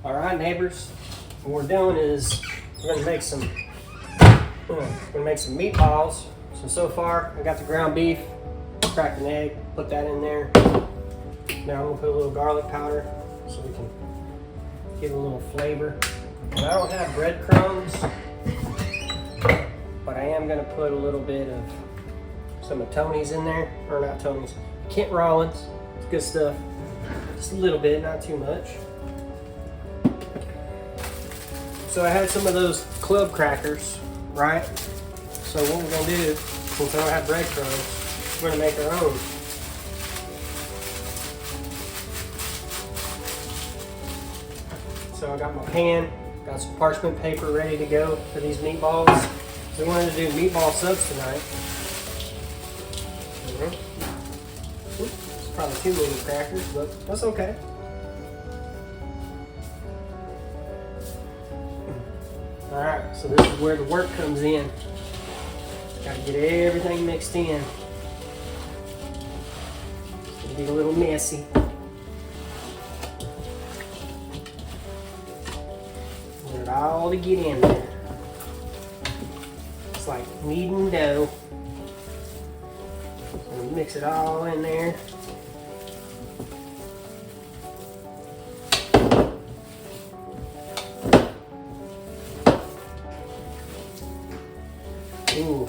All right, neighbors, what we're doing is we're gonna make some meatballs. So far, I got the ground beef, cracked an egg, put that in there. Now I'm gonna put a little garlic powder so we can give it a little flavor. And I don't have breadcrumbs, but I am gonna put a little bit of some of Tony's in there, or not Tony's, Kent Rollins. It's good stuff. Just a little bit, not too much. So I had some of those club crackers, right? So what we're gonna do, since I don't have breadcrumbs, we're gonna make our own. So I got my pan, got some parchment paper ready to go for these meatballs. We wanted to do meatball subs tonight. It's probably too many crackers, but that's okay. Alright, so this is where the work comes in. Gotta get everything mixed in. It's gonna be a little messy. Get it all to get in there. It's like kneading dough. So mix it all in there. Ooh,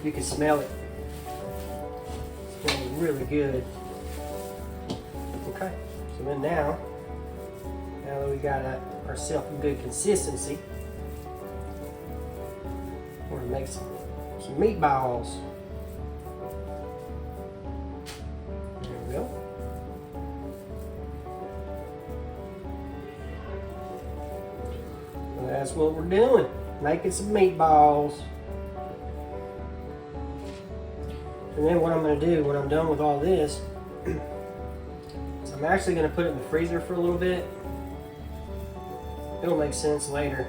you can smell it. It's smelling really good. Okay, so then now that we got ourselves a good consistency, we're gonna make some meatballs. There we go. So that's what we're doing, making some meatballs. And then what I'm going to do when I'm done with all this is I'm actually going to put it in the freezer for a little bit. It'll make sense later,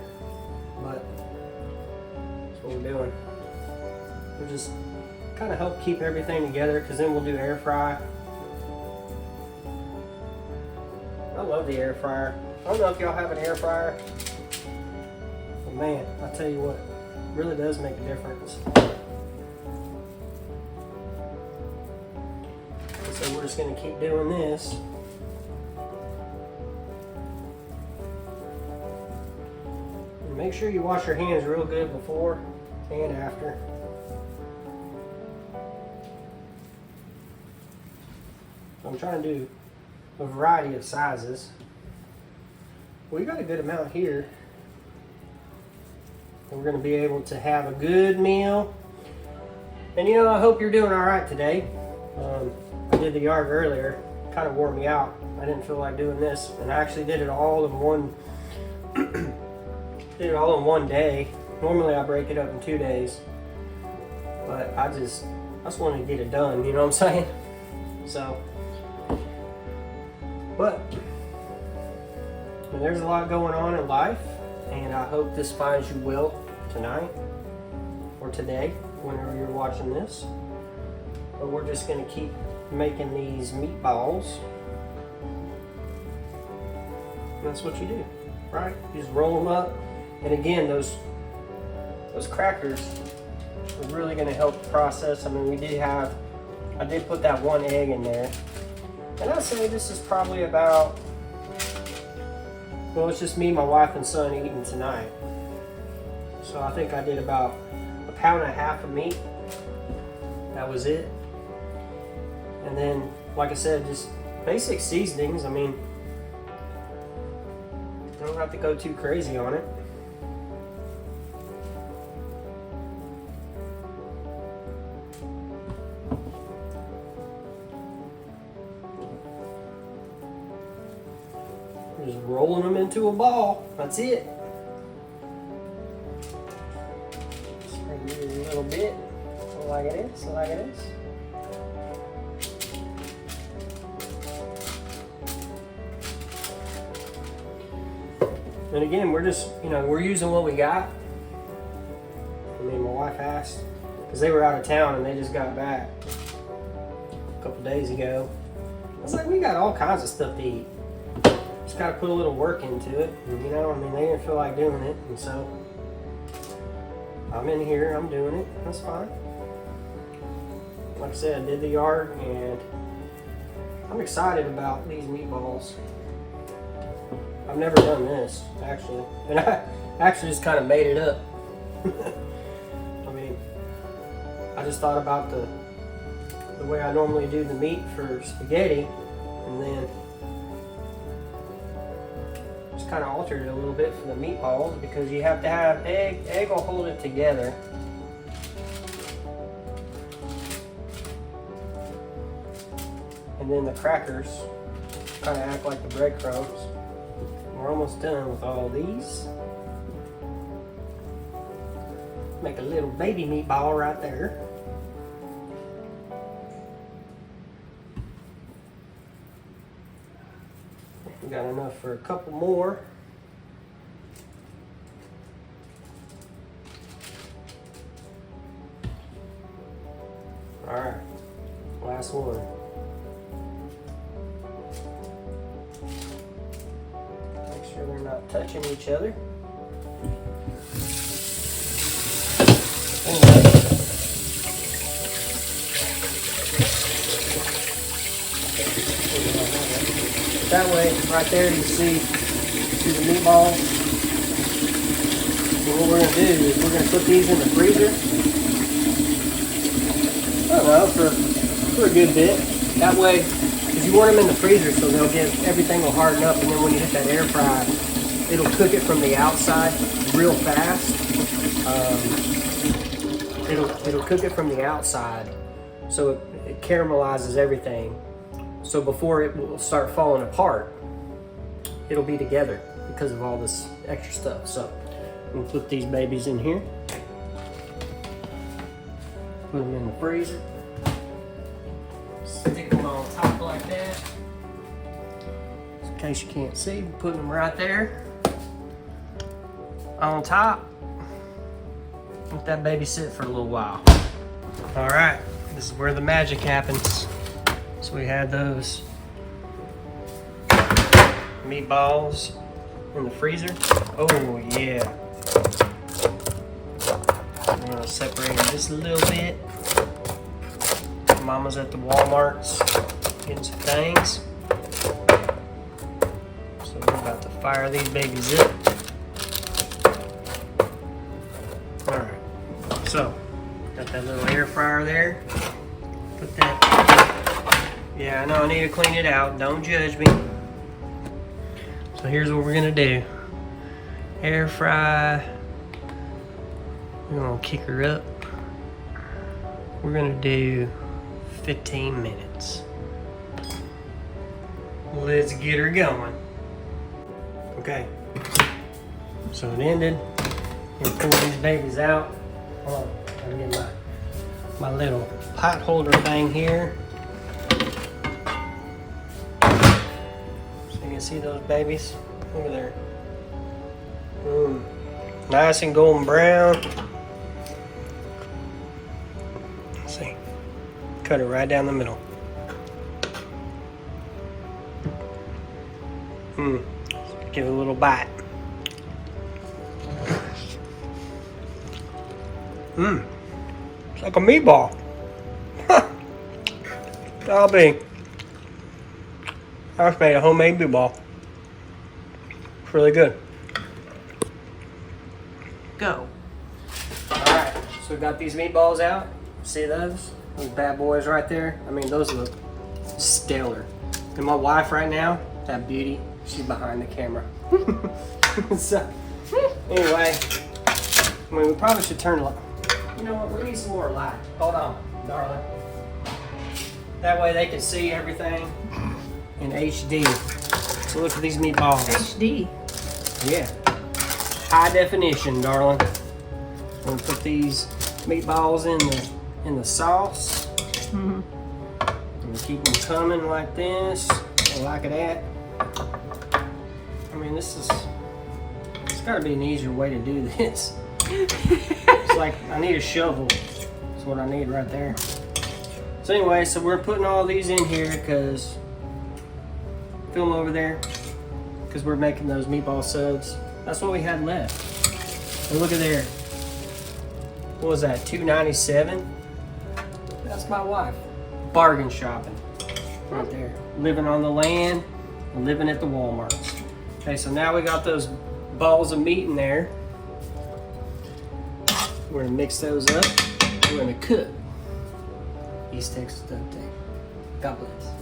but that's what we're doing. We'll just kind of help keep everything together, because then we'll do air fry. I love the air fryer. I don't know if y'all have an air fryer, but man, I tell you what, it really does make a difference. So we're just going to keep doing this. And make sure you wash your hands real good before and after. So I'm trying to do a variety of sizes. We got a good amount here. And we're going to be able to have a good meal. And you know, I hope you're doing all right today. I did the yard earlier, kind of wore me out. I didn't feel like doing this, and I actually did it all in one day. Normally I break it up in 2 days, but I just wanted to get it done, you know what I'm saying? So, but there's a lot going on in life, and I hope this finds you well tonight or today, whenever you're watching this. But we're just going to keep making these meatballs. And that's what you do, right? You just roll them up. And again, those crackers are really going to help the process. I mean, I did put that one egg in there. And I'd say this is probably about, well, it's just me, my wife, and son eating tonight. So I think I did about 1.5 pounds of meat. That was it. And then, like I said, just basic seasonings. I mean, you don't have to go too crazy on it. Just rolling them into a ball. That's it. Just maybe a little bit, like it is, like it is. And again, we're just, we're using what we got. I mean, my wife asked, because they were out of town and they just got back a couple days ago. I was like, we got all kinds of stuff to eat. just got to put a little work into it. You know, I mean, they didn't feel like doing it, and so I'm in here, I'm doing it. That's fine. Like I said, I did the yard, and I'm excited about these meatballs. I've never done this, actually. And I actually just kind of made it up. I mean, I just thought about the way I normally do the meat for spaghetti, and then just kind of altered it a little bit for the meatballs, because you have to have egg. Egg will hold it together. And then the crackers kind of act like the breadcrumbs. We're almost done with all these. Make a little baby meatball right there. We got enough for a couple more. All right, last one. Make sure they're not touching each other. That way, right there, you see the meatballs. So what we're going to do is we're going to put these in the freezer. I don't know, for a good bit. That way, because you want them in the freezer so they'll get, everything will harden up, and then when you hit that air fry, it'll cook it from the outside real fast. It'll cook it from the outside, so it caramelizes everything. So before it will start falling apart, it'll be together because of all this extra stuff. So we'll put these babies in here. Put them in the freezer. Stick them on top like that. Just in case you can't see, putting them right there on top. Let that baby sit for a little while. All right, this is where the magic happens. So we had those meatballs in the freezer. Oh yeah. I'm gonna separate them just a little bit. Mama's at the Walmart's getting some things. So we're about to fire these babies up. All right. So got that little air fryer there. Put that. Yeah, I know I need to clean it out. Don't judge me. So here's what we're gonna do. Air fry. We're gonna kick her up. We're gonna do 15 minutes. Let's get her going. Okay. So it ended. We're pull these babies out. Hold on. Let me get my little pot holder thing here. See those babies? Look at there. Nice and golden brown. Let's see. Cut it right down the middle. Give it a little bite. It's like a meatball. I'll be. I just made a homemade meatball. It's really good. Go. Alright, so we got these meatballs out. See those? Those bad boys right there. I mean, those look stellar. And my wife right now, that beauty, she's behind the camera. So, anyway, I mean, we probably should turn the light. You know what? We need some more light. Hold on, darling. That way they can see everything in HD. So look at these meatballs. HD. Yeah. High definition, darling. I'm gonna put these meatballs in the sauce. And keep them coming like this. I like it at. I mean, it's gotta be an easier way to do this. It's like I need a shovel. That's what I need right there. So anyway, so we're putting all these in here because film over there. because we're making those meatball subs. That's what we had left. And look at there. What was that, $2.97? That's my wife. Bargain shopping. Right there. Living on the land and living at the Walmarts. Okay, so now we got those balls of meat in there. We're gonna mix those up. We're gonna cook. East Texas duck tank. God bless.